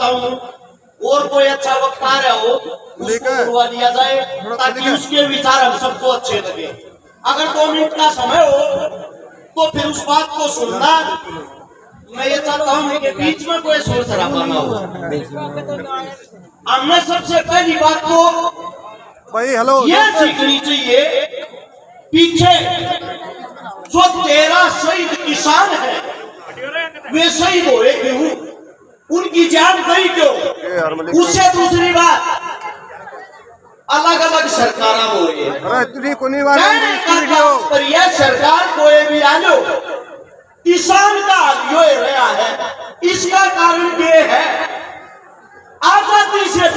बताऊं और कोई अच्छा वक्तार है हो उसको बुलवा लिया जाए ताकि उसके विचार हम सबको अच्छे लगे। अगर 2 मिनट का समय हो तो फिर उस बात को सुनना। मैं ये चाहता हूँ कि बीच में कोई शोर शराबा ना हो। हमने सबसे पहली बात तो भाई हेलो ये सीखनी चाहिए, पीछे जो 13 शहीद किसान है वे शहीद हुए क्यों, उनकी जान गई क्यों। उससे दूसरी बात अलग अलग सरकार हो रही है, पर यह सरकार कोई भी आ लो किसान का हाल यो रहा है। इसका कारण ये है आजादी से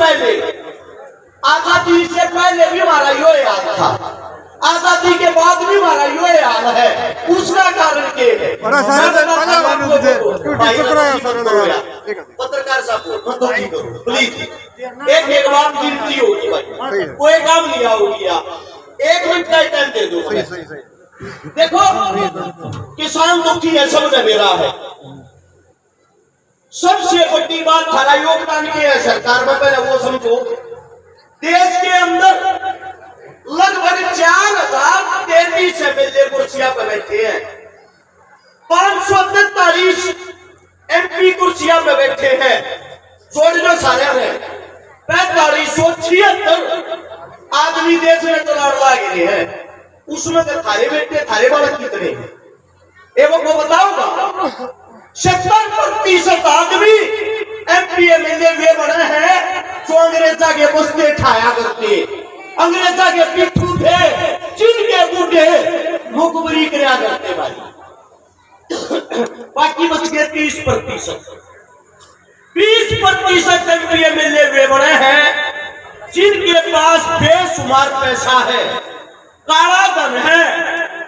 पहले भी हमारा यो हाल था, आजादी के बाद भी हमारा यो हाल है। उसका कारण क्या है? पत्रकार साहब प्लीज एक बात गिनती होगी भाई, कोई काम नहीं होगी, 1 मिनट का टाइम दे दो। देखो किसान दुखी है, समझ मेरा है। सबसे बड़ी बात हमारा योगदान क्या है सरकार में, पहले वो समझो। देश के अंदर लगभग 4033 एमएलए कुर्सियां पर बैठे हैं, 543 एमपी कुर्सियां पर बैठे हैं, जोड़ लो सारे में 4576 आदमी देश में चला लगे हैं। उसमें तो थारे बेटे थारे वाले कितने हैं एवं वो बताऊंगा। 70% आदमी एमपी एमएलए वे बने हैं जो अंग्रेजा के बस्ते ठाया करते, अंग्रेजा के पिट्ठू थे, जिनके बूढ़े मुखबरी कराया करते भाई। बाकी बच गए 30%। 20% एमपी एमएलए वे बने हैं जिनके पास बेशुमार पैसा है, काला धन है।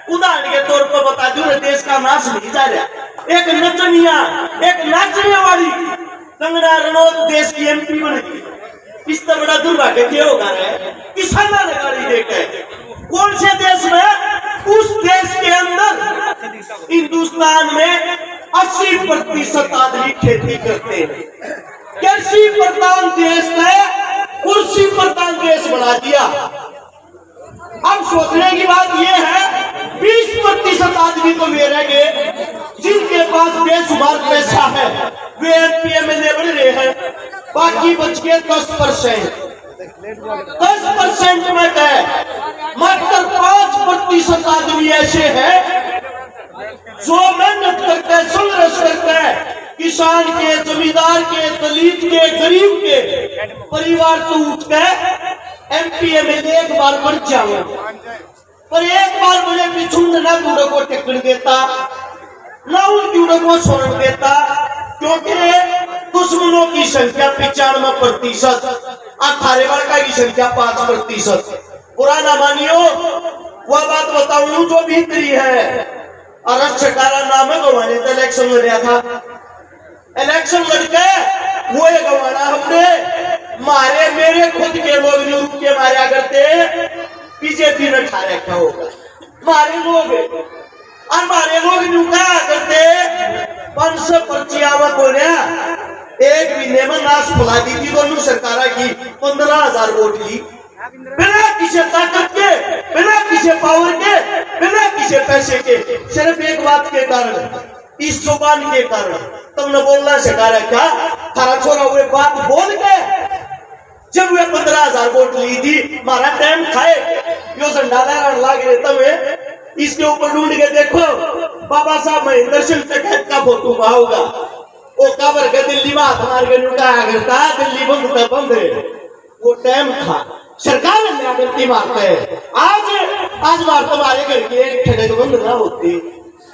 उदाहरण के तौर पर बता दूं, देश का नाश नहीं जा रहा। एक नचनिया, एक नाचने वाली कंगना रनौत देश की एमपी बन गई। इससे बड़ा दुर्भाग्य क्या होगा रे? किसाना ने गाड़ी देके कौन से देश में? उस देश के अंदर हिंदुस्तान में 80% आदमी खेती करते हैं। कृषि प्रधान देश ने कुर्सी प्रधान देश बना दिया। अब सोचने की बात यह है 20% आदमी तो वे रह गए जिनके पास बेशुमार पैसा है, वे एमपी एमएलए बन रहे हैं। बाकी बच गए 10%। 10% में गए मात्र 5% आदमी ऐसे हैं जो मेहनत करते हैं, संघर्ष करते हैं। किसान के, जमींदार के, दलित के, गरीब के परिवार तो उठ गए एमपी एमएलए एक बार बन जाओ, पर एक बार मुझे पिछुंड ना दूर को टिकट देता, ना उन दूर को छोड़ देता, क्योंकि दुश्मनों की संख्या 95% और थारेवाड़ा की संख्या 5%। पुराना मानियो वह बात बताऊं जो भीतरी है। और छकारा नाम है गवाने तो इलेक्शन लड़ा था, इलेक्शन लड़के वो गवाना हमने मारे, मेरे खुद के लोग जो रुक के मारा करते बीजेपी ने खा रखा होगा, मारे लोग और मारे लोग नुका करते 500 पर्चियां बोले 1 महीने में नाश फुला दी थी दोनों सरकारों की। 15,000 वोट ली बिना किसी ताकत के, बिना किसी पावर के, बिना किसी पैसे के, सिर्फ एक बात के कारण, इस जुबान के कारण। तुमने बोलना सिखा रखा थारा छोरा हुए बात बोल के जब वे 15,000 वोट ली थी, मारा टाइम खाए यो झंडा लाग रहे तब इसके ऊपर ढूंढ के देखो बाबा साहब महेंद्र सिंह टिकैत का फोटो पाओगा। वो काबर के दिल्ली में हाथ मार के लुटा करता, दिल्ली बंद है, वो टाइम था। सरकार ने गलती मारते है। आज बार तुम्हारे घर की एक ठेके बंद ना होती,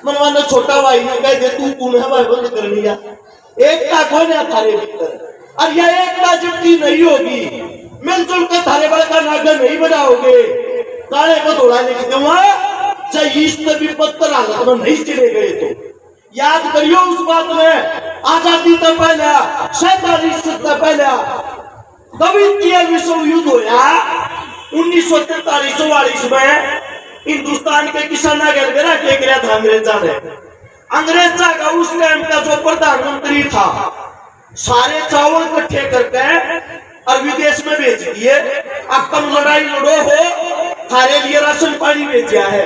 मनवाना छोटा भाई ने कह दे तू कौन है भाई बंद कर लिया। एकता कौन है थारे भीतर? और यह एकता जुटी नहीं होगी, मिलजुल कर थारे बड़े का नागर नहीं बनाओगे, काले को दौड़ा लेके दूंगा चाहे इस भी पत्थर हालत में नहीं चले गए तो याद करियो उस बात में। आजादी तो पहला 47 से पहला द्वितीय विश्व युद्ध होया 1943-44 में। हिंदुस्तान के किसाना गलगरा के गिरा था अंग्रेजा ने। अंग्रेजा का उस टाइम का जो प्रधानमंत्री था सारे चावल इकट्ठे करके और विदेश में बेच दिए। अब तुम लड़ाई लड़ो हो, थारे लिए राशन पानी बेचा है।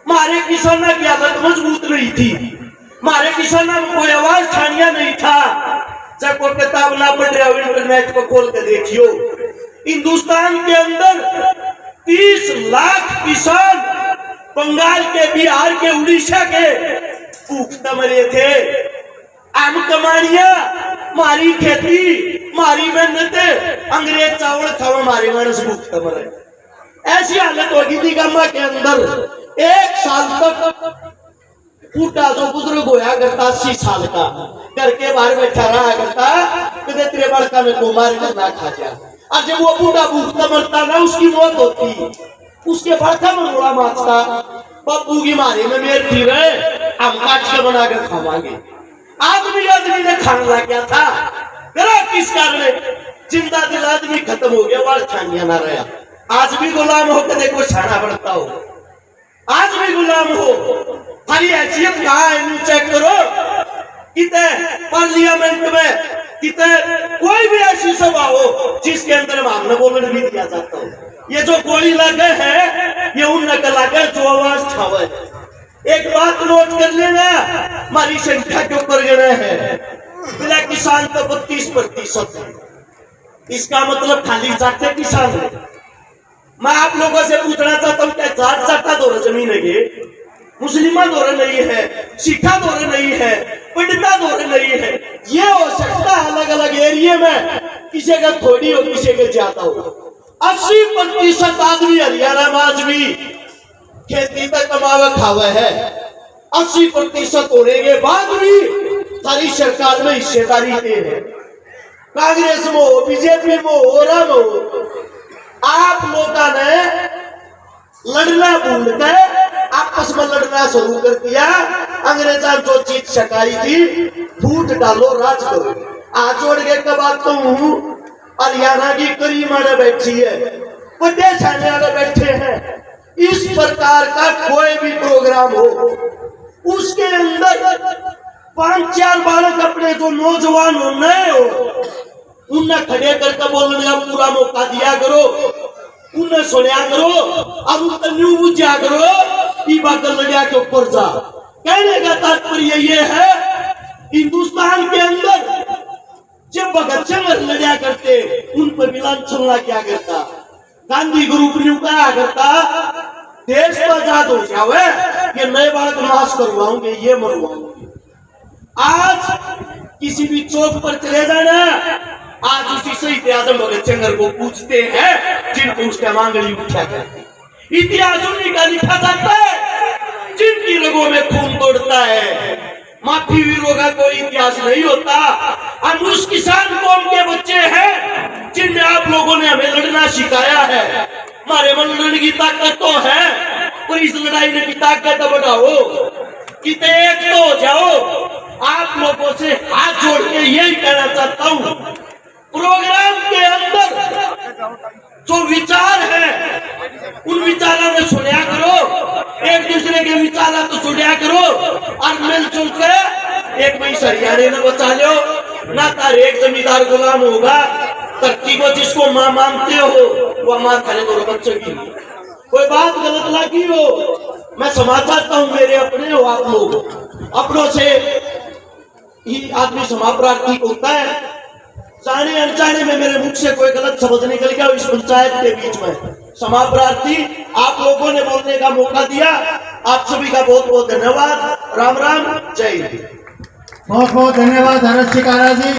मारे किसानों की हालत मजबूत नहीं थी, मारे किसानों में कोई आवाज ठानिया नहीं था। जब कोई किताब ना पढ़ रहे हो इंटरनेट पर खोल के देखियो, हिंदुस्तान के अंदर 30 लाख किसान बंगाल के, बिहार के, उड़ीसा के भूख मरे थे। आम कमानिया, मारी खेती, मारी मेहनत, अंग्रेज चावल खावा, मारे मानस भूख मरे। ऐसी हालत होगी थी गम्मा के अंदर। 1 साल तक बूढ़ा जो बुजुर्ग होया करता 80 साल का, घर के बाहर बैठा रहा करता, कदे तेरे बड़का में को मार कर ना खा जा। और जब वो बूढ़ा भूखता मरता ना, उसकी मौत होती, उसके बड़का में रोड़ा मारता, बब्बू की मारे में मेर थी रहे, हम काट के बना कर खावांगे। आदमी ने खाने लग गया था, करा किस कारण? जिंदा दिल आदमी खत्म हो गया, वाल छानिया ना रहा। आज भी गुलाम हो के देखो, छाना पड़ता हो, आज भी गुलाम हो। हमारी हैसियत कहाँ है, चेक करो। कितने पार्लियामेंट में कितने कोई भी ऐसी सभा हो जिसके अंदर मामला बोलने भी दिया जाता हो। ये जो गोली लगे है, ये उन नकल लगे जो आवाज छावे। एक बात नोट कर लेना, हमारी संख्या के ऊपर गिरे हैं, बिना किसान तो 32% है। इसका मतलब खाली जाते किसान है। मैं आप लोगों से पूछना चाहता हूँ, क्या जाट जाता दौरा जमीन है? मुस्लिमा दौरा नहीं है, सिखा दौरा नहीं है, पंडिता दौरा नहीं है। ये हो सकता है अलग अलग एरिया में किसी का थोड़ी हो, किसी का ज्यादा हो। 80% आदमी हरियाणा में आज भी खेती पर कमावे खावे है। 80% होने के बाद भी सारी सरकार में हिस्सेदारी दे है। कांग्रेस में हो, बीजेपी में हो, राम हो, आप लोगों ने लड़ना भूल के आपस में लड़ना शुरू कर दिया। अंग्रेजा जो चीज सकाई थी, फूट डालो, राज करो। आज जोड़ के कब आता हूँ, हरियाणा की करीमाने बैठी है, बड़े छाने वाले बैठे हैं। इस प्रकार का कोई भी प्रोग्राम हो, उसके अंदर 5-4 बालक अपने जो नौजवान हो, नए हो, उन्हें खड़े करके बोलने का पूरा मौका दिया करो, उन्हें सुनिया करो, अब उनका न्यू बुझा करो। बादल लड़िया के ऊपर जा। कहने का तात्पर्य ये है, हिंदुस्तान के अंदर जब भगत सिंह लड़िया करते, उन पर मिलान छलना क्या करता, गांधी ग्रुप ने कहा करता, देश को आजाद हो जावे, ये नए बालक नाश करवाऊंगे, ये मरवाऊंगे। आज किसी भी चौक पर चले जाना, आज उसी शहीद आजम भगत सिंह को पूछते हैं जिनको उसका मांगली उठा करते। इतिहास उन्हीं का लिखा जाता है जिनकी रगों में खून दौड़ता है। माफी वीरों का कोई इतिहास नहीं होता। हम उस किसान कौम के बच्चे हैं जिनमें आप लोगों ने हमें लड़ना सिखाया है। हमारे मन लड़ने की ताकत तो है, पर इस लड़ाई में की ताकत बढ़ाओ, कितने एक तो हो जाओ। आप लोगों से हाथ जोड़ के यही कहना चाहता हूँ, प्रोग्राम के अंदर जो विचार है, उन विचारों में सुनिया करो, एक दूसरे के विचार तो सुनिया करो, और मिलजुल के एक भाई हरियाणा ने बचा लो ना, तार एक जमींदार गुलाम होगा। धरती को जिसको मां मानते हो, वो मां खाने दो बच्चों की। कोई बात गलत लगी हो, मैं समझ चाहता हूँ, मेरे अपने हो आप लोग, अपनों से ही आदमी क्षमा प्रार्थी होता है। जाने अनजाने में मेरे मुख से कोई गलत शब्द निकल गया इस पंचायत के बीच में, क्षमा प्रार्थी। आप लोगों ने बोलने का मौका दिया, आप सभी का बहुत बहुत धन्यवाद। राम राम, जय हिंद। बहुत बहुत धन्यवाद हरत शिकारा जी।